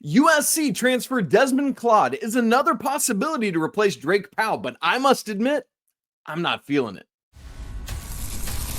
USC transfer Desmond Claude is another possibility to replace Drake Powell, but I must admit, I'm not feeling it.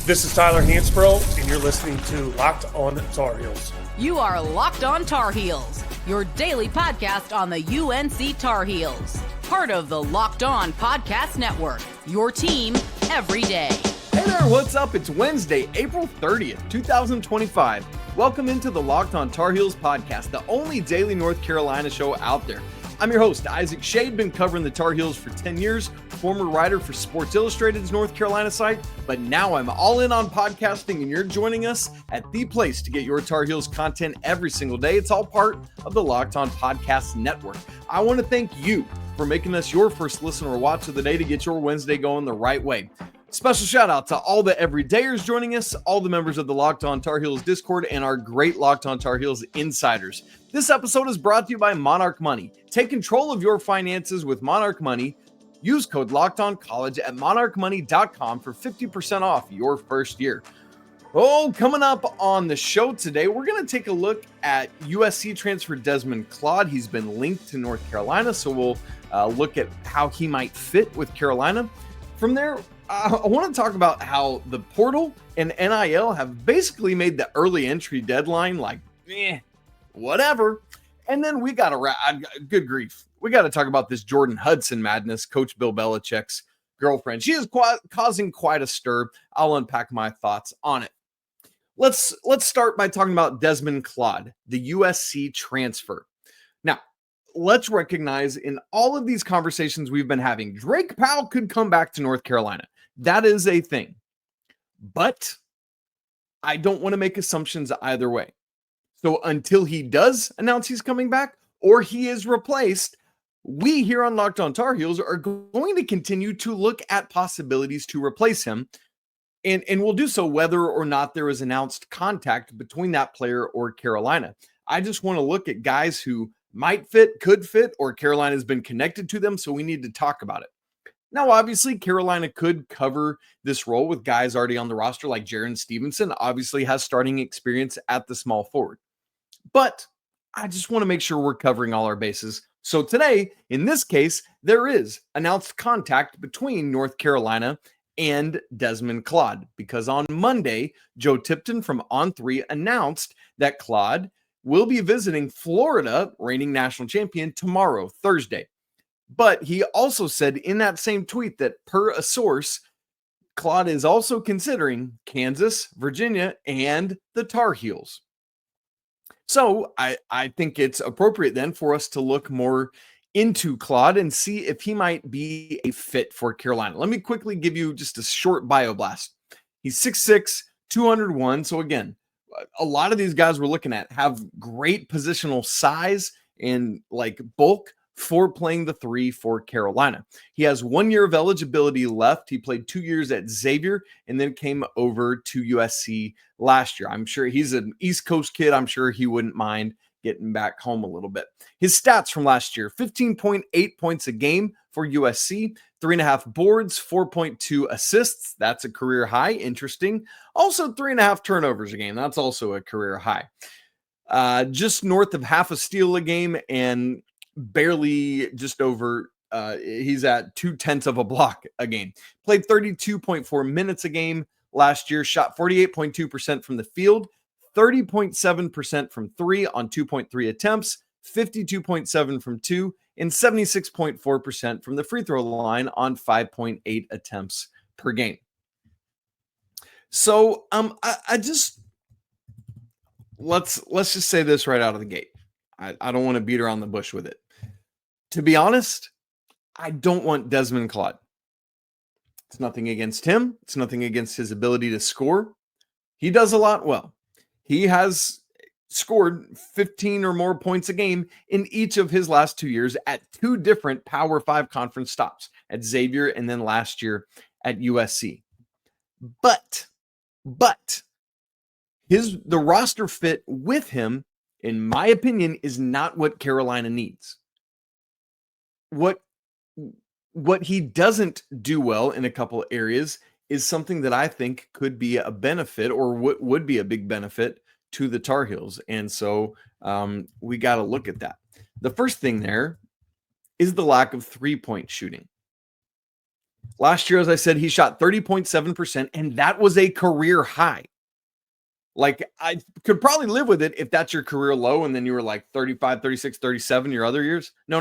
This is Tyler Hansbrough, and you're listening to Locked On Tar Heels. You are Locked On Tar Heels, your daily podcast on the UNC Tar Heels. Part of the Locked On Podcast Network, your team every day. Hey there, what's up? It's Wednesday, April 30th, 2025. Welcome into the Locked On Tar Heels podcast, the only daily North Carolina show out there. I'm your host, Isaac Schade, been covering the Tar Heels for 10 years, former writer for Sports Illustrated's North Carolina site, but now I'm all in on podcasting and you're joining us at the place to get your Tar Heels content every single day. It's all part of the Locked On Podcast Network. I want to thank you for making us your first listen or watch of the day to get your Wednesday going the right way. Special shout out to all the everydayers joining us, all the members of the Locked On Tar Heels Discord, and our great Locked On Tar Heels insiders. This episode is brought to you by Monarch Money. Take control of your finances with Monarch Money. Use code LOCKEDONCollege at monarchmoney.com for 50% off your first year. Oh, coming up on the show today, we're going to take a look at USC transfer Desmond Claude. He's been linked to North Carolina, so we'll look at how he might fit with Carolina. From there, I want to talk about how the portal and NIL have basically made the early entry deadline like, whatever. And then we got to, good grief, we got to talk about this Jordon Hudson madness, Coach Bill Belichick's girlfriend. She is causing quite a stir. I'll unpack my thoughts on it. Let's start by talking about Desmond Claude, the USC transfer. Now, let's recognize in all of these conversations we've been having, Drake Powell could come back to North Carolina. That is a thing. But I don't want to make assumptions either way. So until he does announce he's coming back or he is replaced, we here on Locked On Tar Heels are going to continue to look at possibilities to replace him. And we'll do so whether or not there is announced contact between that player or Carolina. I just want to look at guys who might fit, could fit, or Carolina has been connected to them, so we need to talk about it. Now, obviously, Carolina could cover this role with guys already on the roster like Jae'lyn Stevenson, obviously has starting experience at the small forward. But I just want to make sure we're covering all our bases. So today, in this case, there is announced contact between North Carolina and Desmond Claude, because on Monday, Joe Tipton from On3 announced that Claude will be visiting Florida, reigning national champion, tomorrow, Thursday. But he also said in that same tweet that per a source, Claude is also considering Kansas, Virginia, and the Tar Heels. So I think it's appropriate then for us to look more into Claude and see if he might be a fit for Carolina. Let me quickly give you just a short bio blast. He's 6'6", 201. So again, a lot of these guys we're looking at have great positional size and like bulk for playing the 3 for Carolina. He has 1 year of eligibility left. He played 2 years at Xavier and then came over to USC last year. I'm sure he's an East Coast kid. I'm sure he wouldn't mind getting back home a little bit. His stats from last year, 15.8 points a game for USC, 3.5 boards, 4.2 assists. That's a career high. Interesting. Also 3.5 turnovers a game. That's also a career high. Just north of half a steal a game and barely just over, he's at 0.2 of a block a game. Played 32.4 minutes a game last year, shot 48.2% from the field, 30.7% from 3 on 2.3 attempts, 52.7 from 2, and 76.4% from the free throw line on 5.8 attempts per game. So I just let's just say this right out of the gate. I don't want to beat around the bush with it. To be honest, I don't want Desmond Claude. It's nothing against him. It's nothing against his ability to score. He does a lot well. He has scored 15 or more points a game in each of his last 2 years at 2 different Power 5 conference stops, at Xavier and then last year at USC. But the roster fit with him, in my opinion, is not what Carolina needs. What he doesn't do well in a couple of areas is something that I think could be a benefit or would be a big benefit to the Tar Heels. And so we got to look at that. The first thing there is the lack of three-point shooting. Last year, as I said, he shot 30.7%, and that was a career high. Like, I could probably live with it if that's your career low and then you were like 35, 36, 37 your other years. No.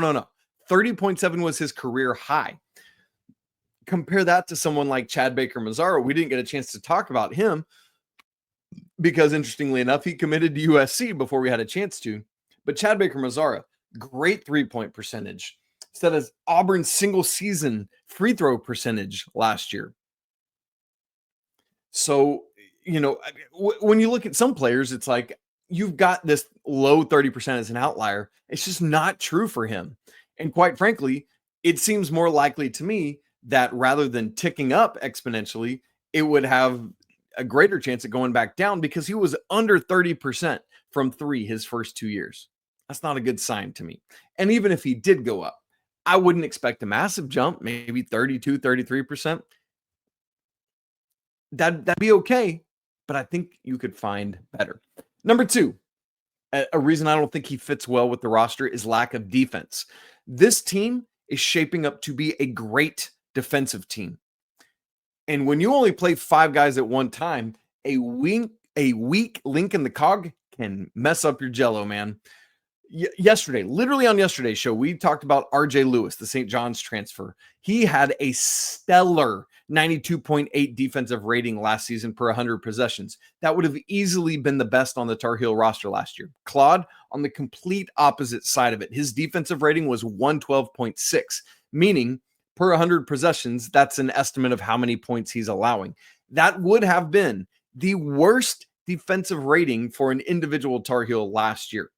30.7 was his career high. Compare that to someone like Chad Baker-Mazara. We didn't get a chance to talk about him because, interestingly enough, he committed to USC before we had a chance to. But Chad Baker-Mazara, great three-point percentage. Set as Auburn's single season free throw percentage last year. So, when you look at some players, it's like you've got this low 30% as an outlier. It's just not true for him. And quite frankly, it seems more likely to me that rather than ticking up exponentially, it would have a greater chance of going back down because he was under 30% from three his first 2 years. That's not a good sign to me. And even if he did go up, I wouldn't expect a massive jump, maybe 32, 33%. That'd be okay, but I think you could find better. Number two, a reason I don't think he fits well with the roster is lack of defense. This team is shaping up to be a great defensive team. And when you only play five guys at one time, a weak link in the cog can mess up your jello, man. Yesterday, literally on yesterday's show, we talked about RJ Lewis, the St. John's transfer. He had a stellar 92.8 defensive rating last season per 100 possessions. That would have easily been the best on the Tar Heel roster last year. Claude, on the complete opposite side of it, his defensive rating was 112.6, meaning per 100 possessions, that's an estimate of how many points he's allowing. That would have been the worst defensive rating for an individual Tar Heel last year.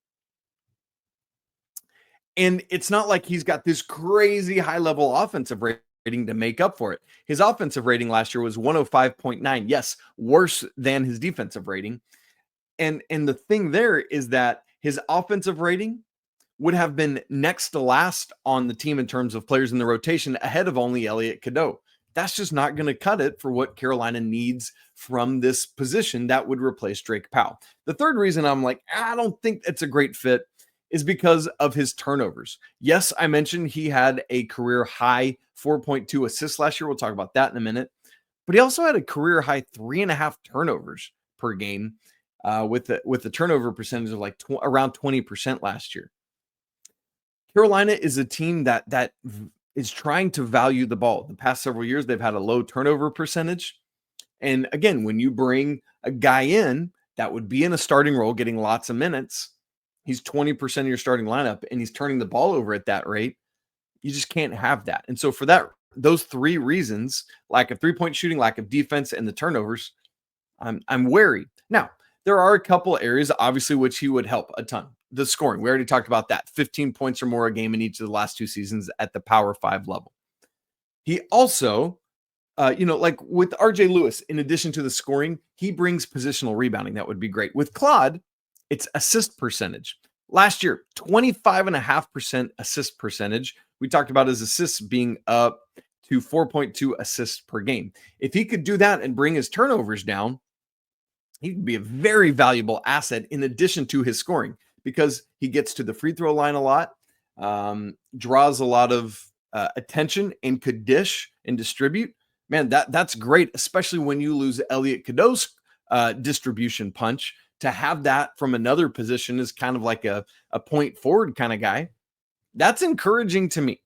And it's not like he's got this crazy high-level offensive rating to make up for it. His offensive rating last year was 105.9. Yes, worse than his defensive rating. And the thing there is that his offensive rating would have been next to last on the team in terms of players in the rotation, ahead of only Elliot Cadeau. That's just not going to cut it for what Carolina needs from this position that would replace Drake Powell. The third reason I'm like, I don't think it's a great fit is because of his turnovers. Yes, I mentioned he had a career high 4.2 assists last year. We'll talk about that in a minute. But he also had a career high 3.5 turnovers per game with the turnover percentage of like around 20% last year. Carolina is a team that is trying to value the ball. The past several years, they've had a low turnover percentage. And again, when you bring a guy in that would be in a starting role, getting lots of minutes, he's 20% of your starting lineup and he's turning the ball over at that rate. You just can't have that. And so for those three reasons, lack of three-point shooting, lack of defense, and the turnovers, I'm wary. Now, there are a couple areas, obviously, which he would help a ton. The scoring, we already talked about that. 15 points or more a game in each of the last two seasons at the Power 5 level. He also, like with RJ Lewis, in addition to the scoring, he brings positional rebounding. That would be great. With Claude, it's assist percentage. Last year, 25.5% assist percentage. We talked about his assists being up to 4.2 assists per game. If he could do that and bring his turnovers down, he could be a very valuable asset in addition to his scoring because he gets to the free throw line a lot, draws a lot of attention, and could dish and distribute. Man, that's great, especially when you lose Elliot Cadeau's distribution punch. To have that from another position is kind of like a point forward kind of guy. That's encouraging to me.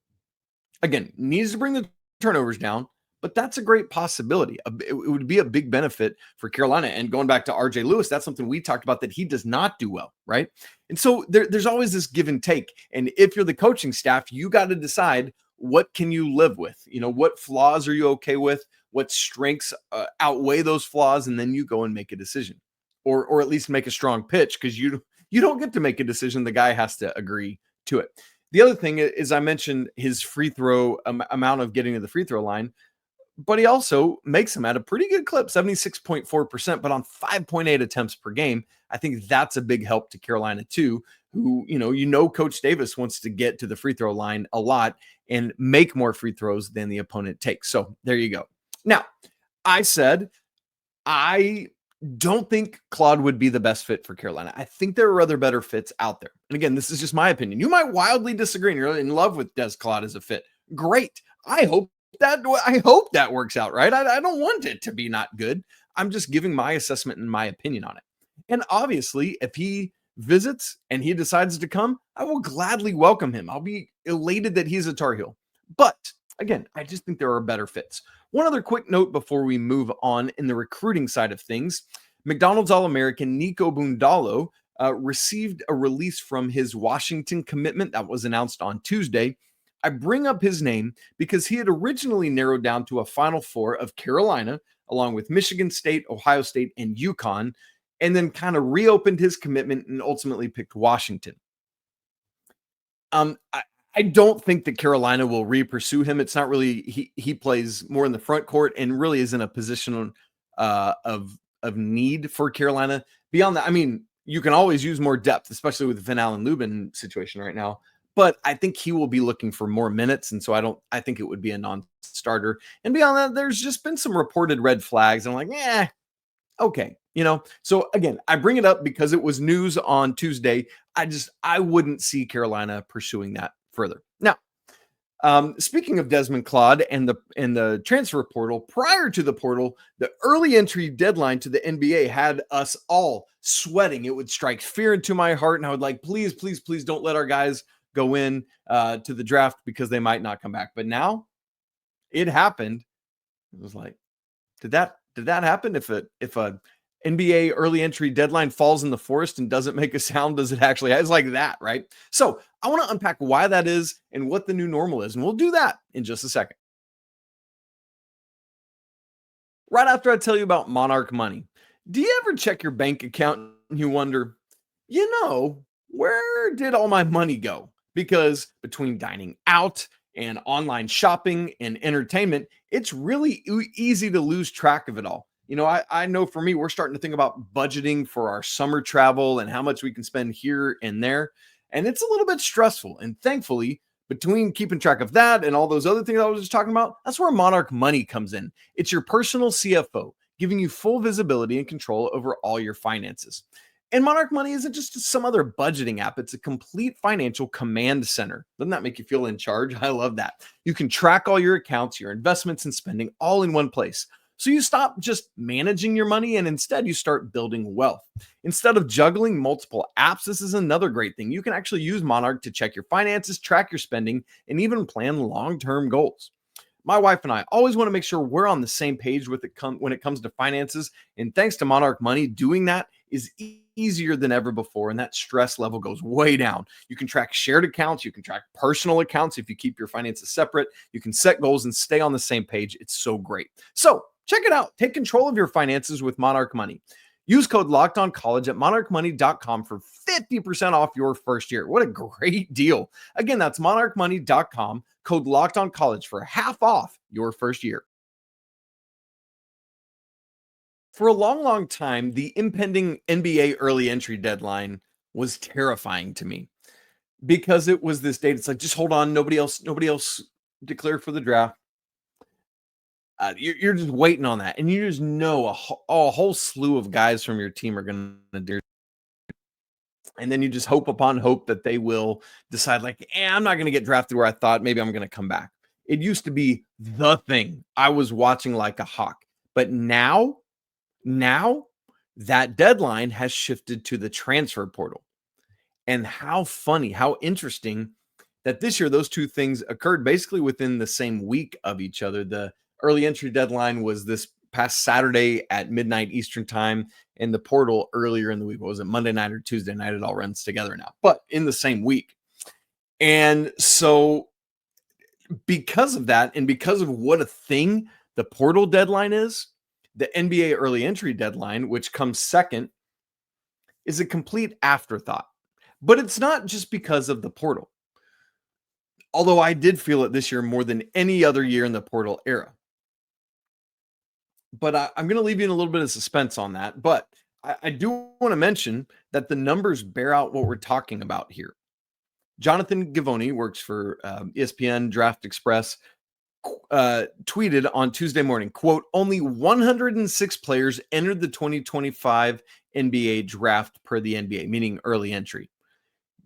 Again, needs to bring the turnovers down, but that's a great possibility. It would be a big benefit for Carolina. And going back to RJ Lewis, that's something we talked about that he does not do well, right? And so there's always this give and take. And if you're the coaching staff, you got to decide what can you live with? What flaws are you okay with? What strengths outweigh those flaws? And then you go and make a decision. Or at least make a strong pitch, because you don't get to make a decision. The guy has to agree to it. The other thing is I mentioned his free throw amount of getting to the free throw line, but he also makes them at a pretty good clip, 76.4%, but on 5.8 attempts per game. I think that's a big help to Carolina too, who, Coach Davis wants to get to the free throw line a lot and make more free throws than the opponent takes. So there you go. Now, I said I don't think Claude would be the best fit for Carolina. I think there are other better fits out there. And again, this is just my opinion. You might wildly disagree and you're in love with Des Claude as a fit. Great. I hope that works out, right? I don't want it to be not good. I'm just giving my assessment and my opinion on it. And obviously, if he visits and he decides to come, I will gladly welcome him. I'll be elated that he's a Tar Heel. But again, I just think there are better fits. One other quick note before we move on in the recruiting side of things. McDonald's All-American Nico Bundalo received a release from his Washington commitment that was announced on Tuesday. I bring up his name because he had originally narrowed down to a Final Four of Carolina, along with Michigan State, Ohio State, and UConn, and then kind of reopened his commitment and ultimately picked Washington. I don't think that Carolina will re-pursue him. It's not really, he plays more in the front court and really is in a position of need for Carolina. Beyond that, I mean, you can always use more depth, especially with the Van Allen Lubin situation right now. But I think he will be looking for more minutes. And so I think it would be a non-starter. And beyond that, there's just been some reported red flags. I'm like, okay. So again, I bring it up because it was news on Tuesday. I wouldn't see Carolina pursuing that further. Now, speaking of Desmond Claude and the transfer portal, prior to the portal, the early entry deadline to the NBA had us all sweating. It would strike fear into my heart. And I would like, please, please, please don't let our guys go in to the draft because they might not come back. But now it happened. It was like, did that happen? If a NBA early entry deadline falls in the forest and doesn't make a sound, does it actually? It's like that, right? So I want to unpack why that is and what the new normal is. And we'll do that in just a second. Right after I tell you about Monarch Money. Do you ever check your bank account and you wonder, where did all my money go? Because between dining out and online shopping and entertainment, it's really easy to lose track of it all. I know for me, we're starting to think about budgeting for our summer travel and how much we can spend here and there. And it's a little bit stressful. And thankfully, between keeping track of that and all those other things I was just talking about, that's where Monarch Money comes in. It's your personal CFO, giving you full visibility and control over all your finances. And Monarch Money isn't just some other budgeting app. It's a complete financial command center. Doesn't that make you feel in charge? I love that. You can track all your accounts, your investments, and spending all in one place. So you stop just managing your money and instead you start building wealth. Instead of juggling multiple apps, this is another great thing. You can actually use Monarch to check your finances, track your spending, and even plan long-term goals. My wife and I always want to make sure we're on the same page when it comes to finances. And thanks to Monarch Money, doing that is easier than ever before. And that stress level goes way down. You can track shared accounts. You can track personal accounts if you keep your finances separate. You can set goals and stay on the same page. It's so great. So check it out. Take control of your finances with Monarch Money. Use code LOCKEDONCollege at monarchmoney.com for 50% off your first year. What a great deal. Again, that's monarchmoney.com, code LOCKEDONCollege for half off your first year. For a long, long time, the impending NBA early entry deadline was terrifying to me because it was this date. It's like, just hold on. Nobody else declared for the draft. You're just waiting on that. And you just know a whole slew of guys from your team are going to do. And then you just hope upon hope that they will decide like, I'm not going to get drafted where I thought. Maybe I'm going to come back. It used to be the thing I was watching like a hawk. But now that deadline has shifted to the transfer portal. And how funny, how interesting that this year those two things occurred basically within the same week of each other. The early entry deadline was this past Saturday at midnight Eastern time, and the portal earlier in the week. What was it, Monday night or Tuesday night? It all runs together now, but in the same week. And so because of that, and because of what a thing the portal deadline is, the NBA early entry deadline, which comes second, is a complete afterthought. But it's not just because of the portal. Although I did feel it this year more than any other year in the portal era. But I'm going to leave you in a little bit of suspense on that. But I do want to mention that the numbers bear out what we're talking about here. Jonathan Givony works for ESPN Draft Express. tweeted on Tuesday morning, quote, only 106 players entered the 2025 NBA draft per the NBA, meaning early entry.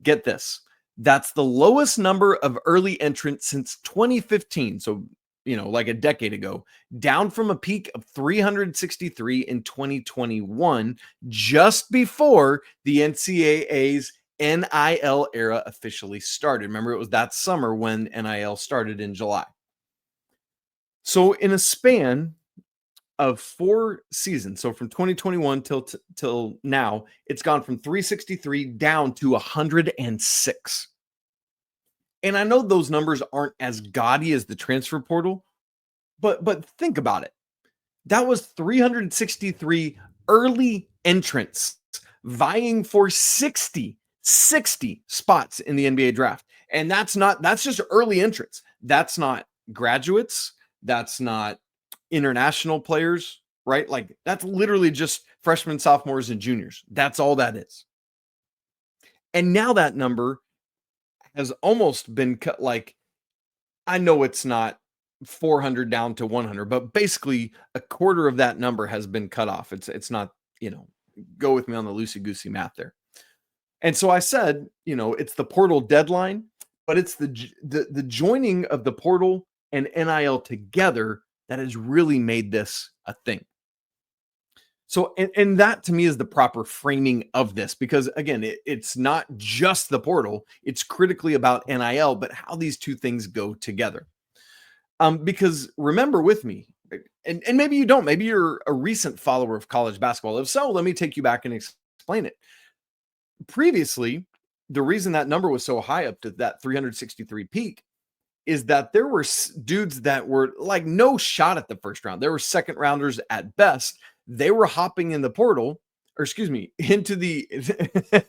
Get this. That's the lowest number of early entrants since 2015. So, like a decade ago, down from a peak of 363 in 2021, just before the NCAA's NIL era officially started. Remember, it was that summer when NIL started in July. So in a span of 4 seasons, so from 2021 till now, it's gone from 363 down to 106. And I know those numbers aren't as gaudy as the transfer portal, but think about it. That was 363 early entrants vying for 60 spots in the NBA draft. And that's just early entrants. That's not graduates. That's not international players, right? Like that's literally just freshmen, sophomores, and juniors. That's all that is. And now that number has almost been cut. Like, I know it's not 400 down to 100, but basically a quarter of that number has been cut off. It's not, go with me on the loosey-goosey math there. And so I said, it's the portal deadline, but it's the joining of the portal and NIL together that has really made this a thing. So, and that to me is the proper framing of this, because again, it's not just the portal, it's critically about NIL, but how these two things go together. Because remember with me, and maybe you don't, maybe you're a recent follower of college basketball. If so, let me take you back and explain it. Previously, the reason that number was so high up to that 363 peak is that there were dudes that were like no shot at the first round. There were second rounders at best. They were hopping in the portal, or excuse me, into the,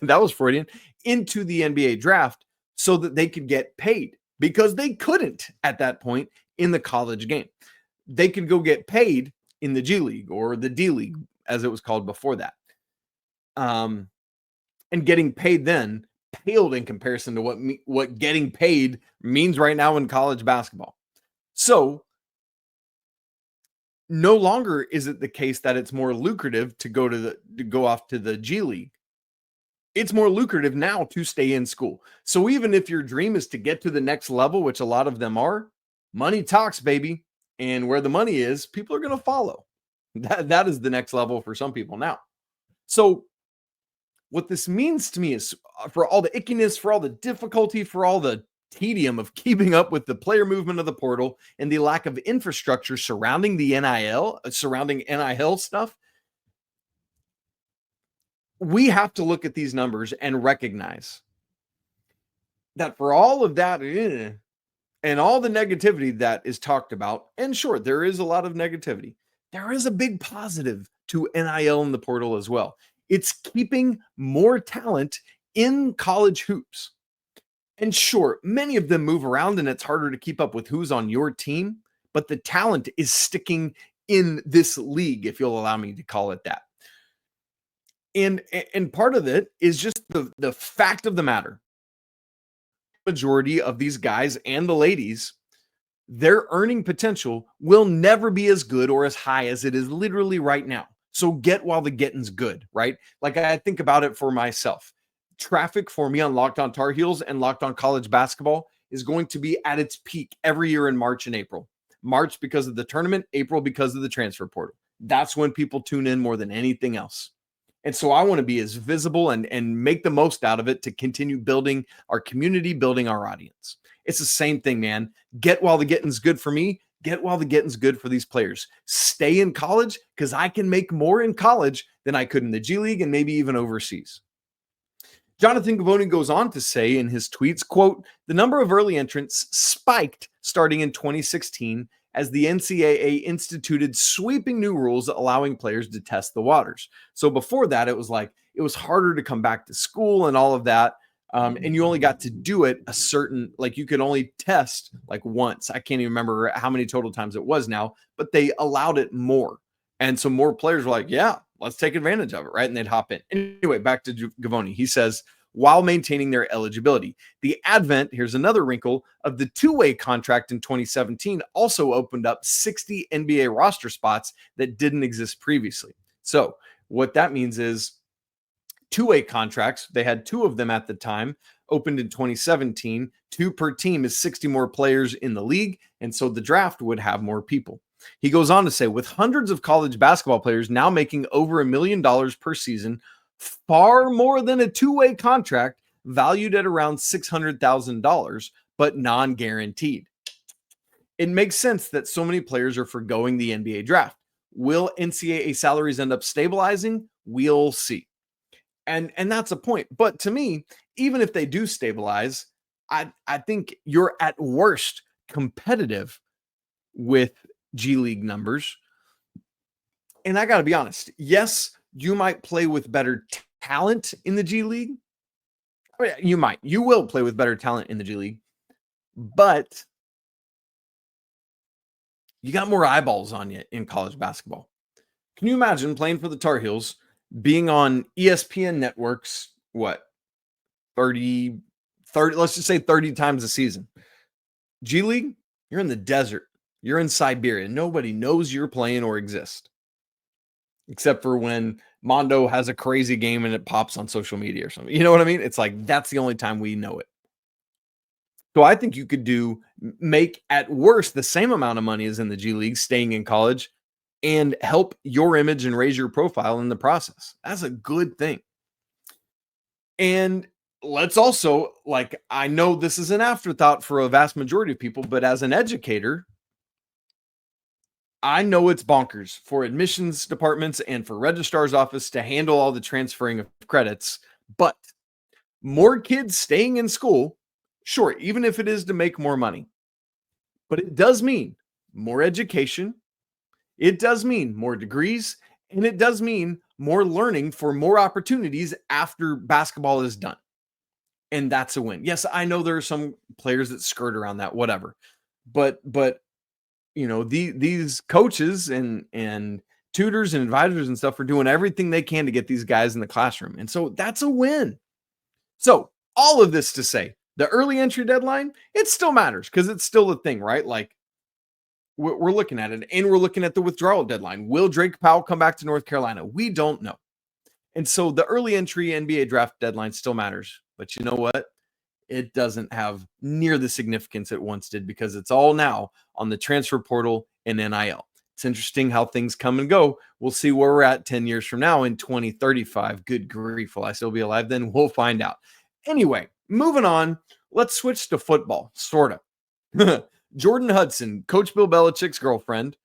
that was Freudian, into the NBA draft so that they could get paid, because they couldn't at that point in the college game. They could go get paid in the G League or the D League, as it was called before that. And getting paid then paled in comparison to what getting paid means right now in college basketball. So no longer is it the case that it's more lucrative to go off to the G League. It's more lucrative now to stay in school. So even if your dream is to get to the next level, which a lot of them are, money talks, baby. And where the money is, people are going to follow. That is the next level for some people now. So what this means to me is, for all the ickiness, for all the difficulty, for all the tedium of keeping up with the player movement of the portal and the lack of infrastructure surrounding the NIL stuff, we have to look at these numbers and recognize that for all of that and all the negativity that is talked about, and sure, there is a lot of negativity, there is a big positive to NIL in the portal as well. It's keeping more talent in college hoops. And sure, many of them move around and it's harder to keep up with who's on your team, but the talent is sticking in this league, if you'll allow me to call it that. And part of it is just the fact of the matter. Majority of these guys and the ladies, their earning potential will never be as good or as high as it is literally right now. So get while the getting's good, right? Like I think about it for myself. Traffic for me on Locked On Tar Heels and Locked On College Basketball is going to be at its peak every year in March and April. March because of the tournament, April because of the transfer portal. That's when people tune in more than anything else. And so I want to be as visible and make the most out of it to continue building our community, building our audience. It's the same thing, man. Get while the getting's good for me. Get while the getting's good for these players. Stay in college, because I can make more in college than I could in the G League and maybe even overseas. Jonathan Givony goes on to say in his tweets, quote, the number of early entrants spiked starting in 2016 as the NCAA instituted sweeping new rules allowing players to test the waters. So before that, it was harder to come back to school and all of that. And you only got to do it you could only test like once. I can't even remember how many total times it was now, but they allowed it more. And so more players were like, yeah, let's take advantage of it, right? And they'd hop in. Anyway, back to Givony. He says, while maintaining their eligibility. The advent, here's another wrinkle, of the two-way contract in 2017 also opened up 60 NBA roster spots that didn't exist previously. So what that means is two-way contracts, they had two of them at the time, opened in 2017, 2 per team is 60 more players in the league, and so the draft would have more people. He goes on to say, with hundreds of college basketball players now making over $1 million per season, far more than a two-way contract valued at around $600,000, but non-guaranteed. It makes sense that so many players are forgoing the NBA draft. Will NCAA salaries end up stabilizing? We'll see. And that's a point. But to me, even if they do stabilize, I think you're at worst competitive with GLeague numbers. And I got to be honest. Yes, you might play with better talent in the GLeague. I mean, you will play with better talent in the GLeague, but you got more eyeballs on you in college basketball. Can you imagine playing for the Tar Heels, being on ESPN networks, 30, let's just say 30 times a season. GLeague, you're in the desert. You're in Siberia. Nobody knows you're playing or exist. Except for when Mondo has a crazy game and it pops on social media or something. You know what I mean? It's like, that's the only time we know it. So I think you could make at worst the same amount of money as in the GLeague, staying in college, and help your image and raise your profile in the process. That's a good thing. And let's also, I know this is an afterthought for a vast majority of people, but as an educator, I know it's bonkers for admissions departments and for registrar's office to handle all the transferring of credits, but more kids staying in school, sure, even if it is to make more money, but it does mean more education, it does mean more degrees, and it does mean more learning for more opportunities after basketball is done. And that's a win. Yes, I know there are some players that skirt around that, whatever. But these coaches and tutors and advisors and stuff are doing everything they can to get these guys in the classroom. And so that's a win. So all of this to say, the early entry deadline, it still matters because it's still a thing, right? Like we're looking at it, and we're looking at the withdrawal deadline. Will Drake Powell come back to North Carolina? We don't know. And so the early entry NBA draft deadline still matters. But you know what? It doesn't have near the significance it once did because it's all now on the transfer portal and NIL. It's interesting how things come and go. We'll see where we're at 10 years from now in 2035. Good grief. Will I still be alive then? We'll find out. Anyway, moving on. Let's switch to football, sort of. Jordon Hudson, Coach Bill Belichick's girlfriend.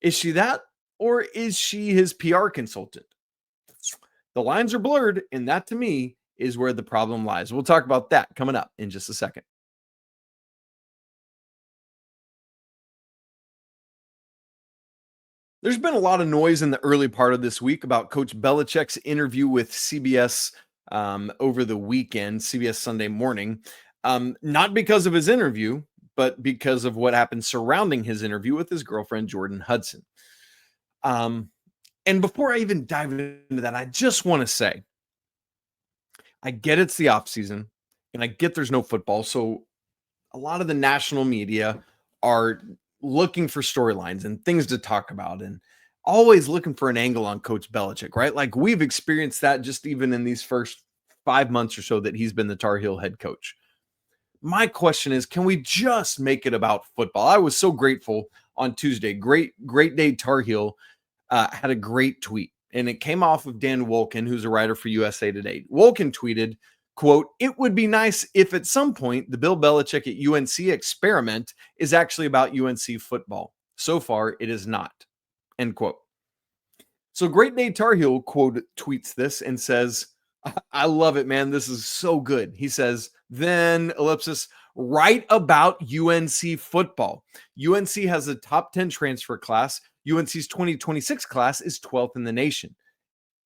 Is she that, or is she his PR consultant? The lines are blurred, and that to me is where the problem lies. We'll talk about that coming up in just a second. There's been a lot of noise in the early part of this week about Coach Belichick's interview with CBS over the weekend, CBS Sunday Morning. Not because of his interview, but because of what happened surrounding his interview with his girlfriend, Jordon Hudson. And before I even dive into that, I just want to say, I get it's the off season, and I get there's no football. So a lot of the national media are looking for storylines and things to talk about and always looking for an angle on Coach Belichick, right? Like we've experienced that just even in these first 5 months or so that he's been the Tar Heel head coach. My question is, can we just make it about football? I was so grateful on Tuesday. Great day Tar Heel had a great tweet. And it came off of Dan Wolken, who's a writer for USA Today. Wolken tweeted, quote, "It would be nice if at some point the Bill Belichick at UNC experiment is actually about UNC football. So far, it is not." End quote. So Great Day Tar Heel quote tweets this and says, "I love it, man. This is so good." He says, then ellipsis, "write about UNC football. UNC has a top 10 transfer class. UNC's 2026 class is 12th in the nation."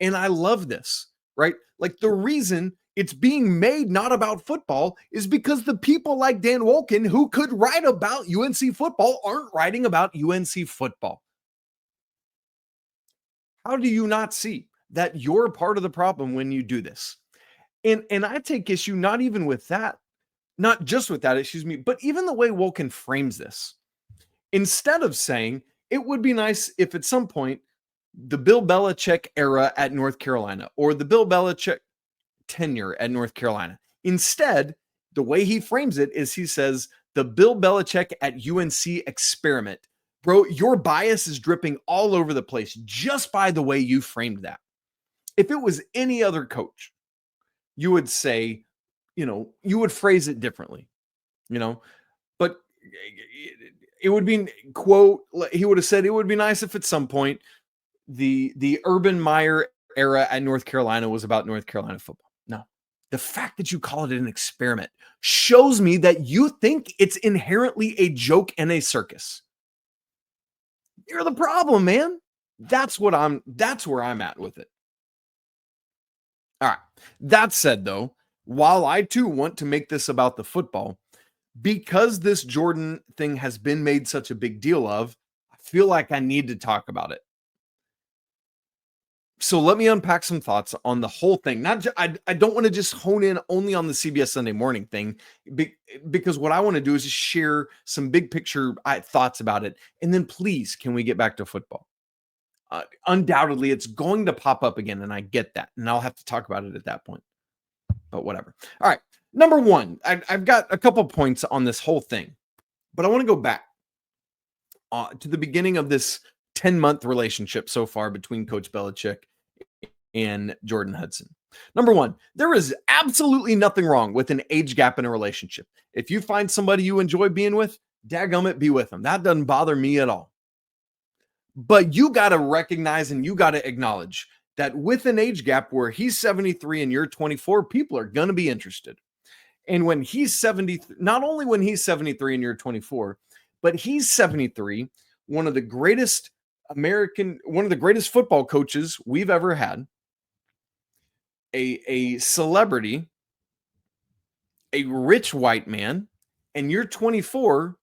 And I love this, right? Like the reason it's being made not about football is because the people like Dan Wolken who could write about UNC football aren't writing about UNC football. How do you not see that you're part of the problem when you do this? And I take issue not even with that, not just with that, excuse me, but even the way Wolken frames this. Instead of saying it would be nice if at some point the Bill Belichick era at North Carolina or the Bill Belichick tenure at North Carolina. Instead, the way he frames it is he says the Bill Belichick at UNC experiment. Bro, your bias is dripping all over the place just by the way you framed that. If it was any other coach, you would say, you would phrase it differently, but it would be, quote, he would have said it would be nice if at some point the Urban Meyer era at North Carolina was about North Carolina football. No, the fact that you call it an experiment shows me that you think it's inherently a joke and a circus. You're the problem, man. That's where I'm at with it. All right. That said, though, while I too want to make this about the football, because this Jordon thing has been made such a big deal of, I feel like I need to talk about it. So let me unpack some thoughts on the whole thing. I don't want to just hone in only on the CBS Sunday Morning thing, because what I want to do is just share some big picture thoughts about it. And then please, can we get back to football? Undoubtedly, it's going to pop up again, and I get that. And I'll have to talk about it at that point. But whatever. All right. Number one, I've got a couple points on this whole thing, but I want to go back to the beginning of this 10-month relationship so far between Coach Belichick and Jordon Hudson. Number one, there is absolutely nothing wrong with an age gap in a relationship. If you find somebody you enjoy being with, dadgummit, be with them. That doesn't bother me at all. But you got to recognize and you got to acknowledge that with an age gap where he's 73 and you're 24, people are going to be interested. And when he's 70, not only when he's 73 and you're 24, but he's 73, one of the greatest football coaches we've ever had, a celebrity, a rich white man, and you're 24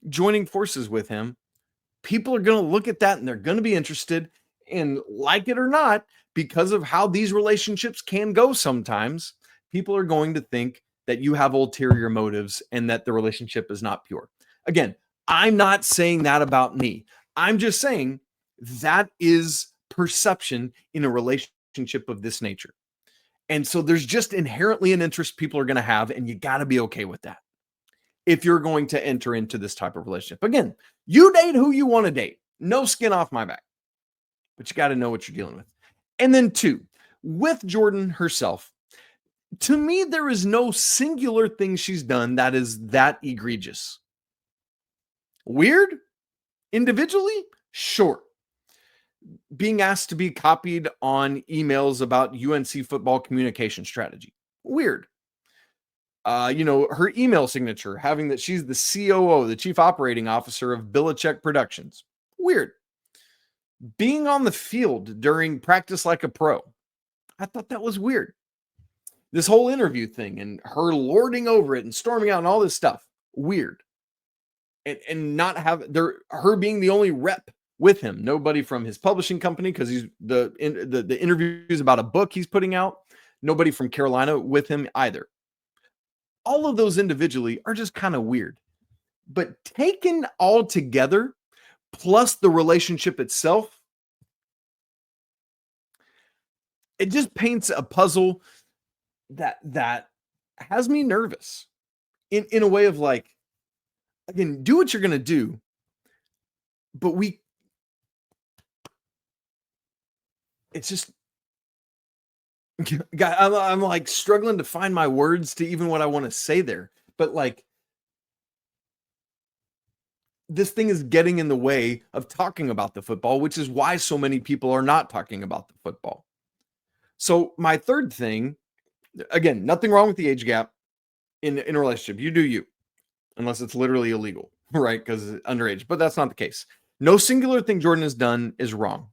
joining forces with him. People are going to look at that and they're going to be interested, and like it or not, because of how these relationships can go sometimes, people are going to think that you have ulterior motives and that the relationship is not pure. Again, I'm not saying that about me. I'm just saying that is perception in a relationship of this nature. And so there's just inherently an interest people are going to have, and you got to be okay with that if you're going to enter into this type of relationship. Again, you date who you want to date. No skin off my back. But you got to know what you're dealing with. And then two, with Jordon herself, to me, there is no singular thing she's done that is that egregious. Weird? Individually? Sure. Being asked to be copied on emails about UNC football communication strategy. Weird. Her email signature, having that she's the COO, the Chief Operating Officer of Belichick Productions. Weird. Being on the field during practice like a pro. I thought that was weird. This whole interview thing and her lording over it and storming out and all this stuff. Weird. And not have her being the only rep with him. Nobody from his publishing company, because he's the interviews about a book he's putting out. Nobody from Carolina with him either. All of those individually are just kind of weird. But taken all together, plus the relationship itself, it just paints a puzzle that has me nervous in a way of like, again, do what you're going to do, but it's just, I'm like struggling to find my words to even what I want to say there, but like, this thing is getting in the way of talking about the football, which is why so many people are not talking about the football. So my third thing, again, nothing wrong with the age gap in a relationship. You do you, unless it's literally illegal, right? Because it's underage, but that's not the case. No singular thing Jordon has done is wrong.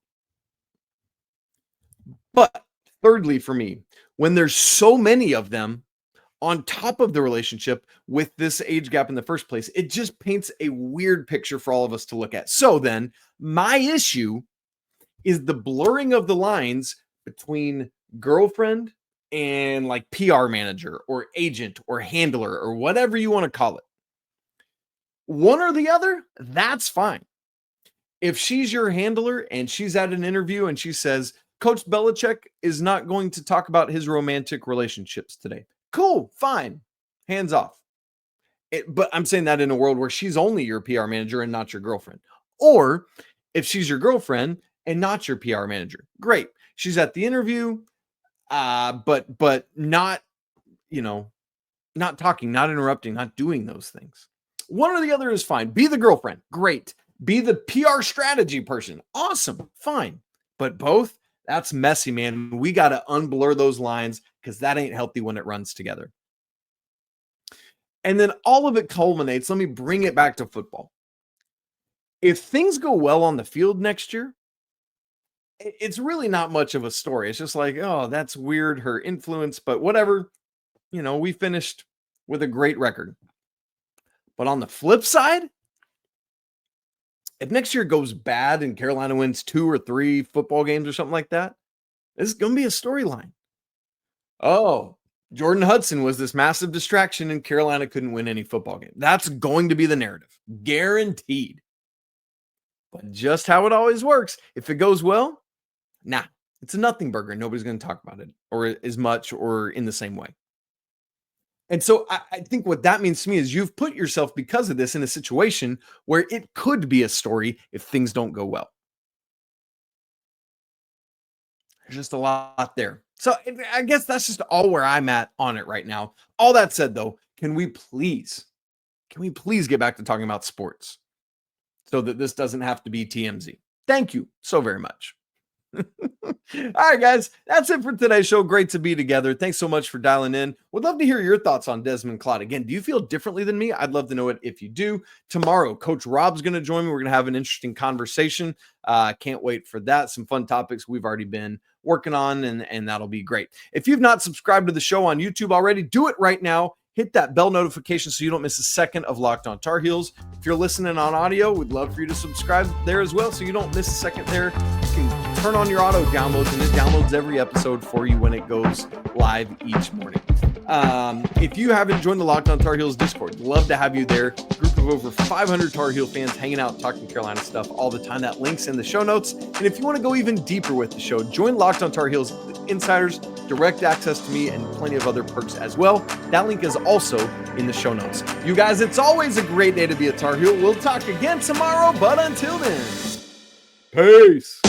But thirdly, for me, when there's so many of them on top of the relationship with this age gap in the first place, it just paints a weird picture for all of us to look at. So then my issue is the blurring of the lines between girlfriend and like PR manager or agent or handler or whatever you want to call it. One or the other, that's fine. If she's your handler and she's at an interview and she says, Coach Belichick is not going to talk about his romantic relationships today. Cool, fine, hands off. But I'm saying that in a world where she's only your PR manager and not your girlfriend. Or if she's your girlfriend and not your PR manager, great. She's at the interview, but not, not talking, not interrupting, not doing those things. One or the other is fine. Be the girlfriend, great. Be the PR strategy person, awesome, fine. But both, that's messy, man. We got to unblur those lines because that ain't healthy when it runs together. And then all of it culminates. Let me bring it back to football. If things go well on the field next year, it's really not much of a story. It's just like, oh, that's weird, her influence, but whatever. We finished with a great record. But on the flip side, if next year goes bad and Carolina wins 2 or 3 football games or something like that, this is going to be a storyline. Oh, Jordon Hudson was this massive distraction and Carolina couldn't win any football game. That's going to be the narrative. Guaranteed. But just how it always works, if it goes well, it's a nothing burger. Nobody's going to talk about it or as much or in the same way. And so I think what that means to me is you've put yourself, because of this, in a situation where it could be a story if things don't go well. There's just a lot there. So I guess that's just all where I'm at on it right now. All that said, though, can we please get back to talking about sports so that this doesn't have to be TMZ? Thank you so very much. All right, guys, that's it for today's show. Great to be together. Thanks so much for dialing in. Would love to hear your thoughts on Desmond Claude. Again, do you feel differently than me? I'd love to know it if you do. Tomorrow, Coach Rob's going to join me. We're going to have an interesting conversation. Can't wait for that. Some fun topics we've already been working on, and that'll be great. If you've not subscribed to the show on YouTube already, do it right now. Hit that bell notification so you don't miss a second of Locked On Tar Heels. If you're listening on audio, we'd love for you to subscribe there as well so you don't miss a second there. You can turn on your auto downloads, and it downloads every episode for you when it goes live each morning. If you haven't joined the Locked On Tar Heels Discord, love to have you there. Group of over 500 Tar Heel fans hanging out, talking Carolina stuff all the time. That link's in the show notes. And if you want to go even deeper with the show, join Locked On Tar Heels Insiders, direct access to me, and plenty of other perks as well. That link is also in the show notes. You guys, it's always a great day to be a Tar Heel. We'll talk again tomorrow, but until then, peace.